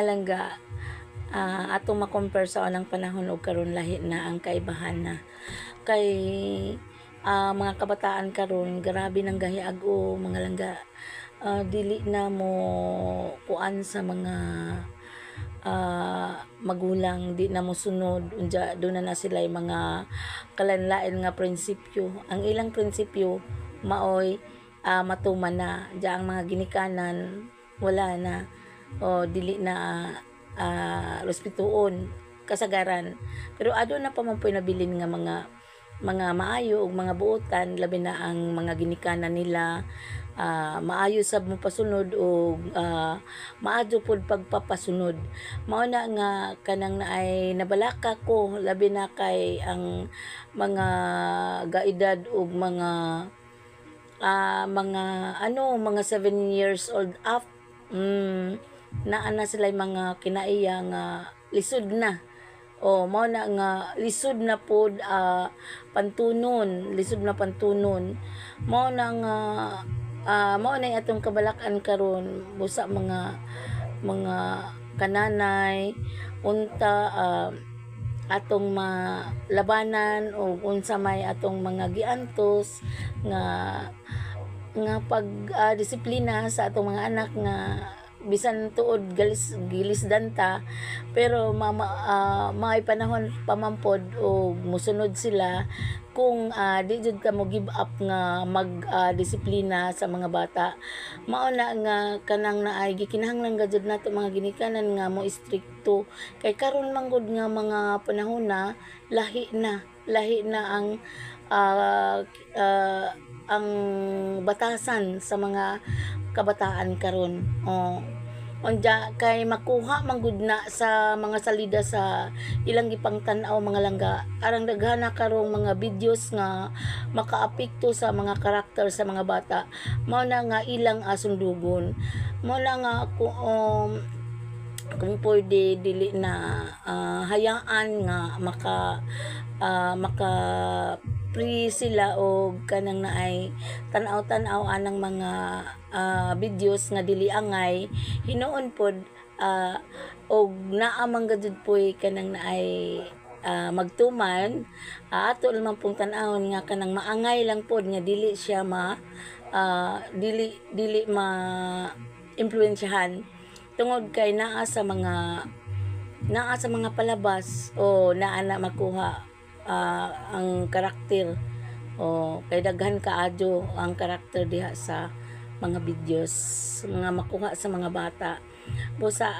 Langga, atong ma-compare sa unang panahon og karon lahi na ang kaibahan na. Kay mga kabataan karon grabe nang gahiag-o mga langga. Dili na mo kuan sa mga magulang, di na mo sunod unja do na sila mga kalanlain nga prinsipyo. Ang ilang prinsipyo maoy matuman na diya ang mga ginikanan wala na o dili na respetuon kasagaran, pero ado na pa man po'y nabilin nga mga maayo ug mga buotan labi na ang mga ginikanan nila maayo sab mo pasunod o maadyo pod pagpapasunod. Mao na nga kanang naay nabalaka ko labi na kay ang mga gaedad og mga 7 years old up naa na sila mga kinaiya nga lisod na. Mao na nga lisod na pod lisod na pantunon. Mao na nga mao na atong kabalak-an karon busa mga kananay unta atong malabanan o unsa may atong mga giantos nga pag disiplina sa atong mga anak nga bisan tuod gilisdan ta, pero may panahon pamampod o musunod sila kung di jud ka mo give up nga disiplina sa mga bata. Mao na nga kanang naay gikinahanglan gajud nato mga ginikanan nga mo istrikto kay karon man gud nga mga panahon na lahi na ang batasan sa mga kabataan karon. Unya kay makuha man gud na sa mga salida sa ilang gipangtan-aw mga langga, arang daghana karong mga videos nga makaapekto sa mga karakter sa mga bata. Mao na nga ilang asundugon. Mao na nga kung pwede dili na hayaan nga maka free sila o kanang naay tan-aw anang mga videos nga dili angay hinuon pod og naa man gajud poy kanang naay magtuman ato lamang pong tan-awon nga kanang maangay lang pod nga dili siya dili ma impluwensyahan tungod kay naa sa mga palabas o naa na makuha ang karakter kay daghan kaadyo ang karakter diha sa mga videos mga makuha sa mga bata busa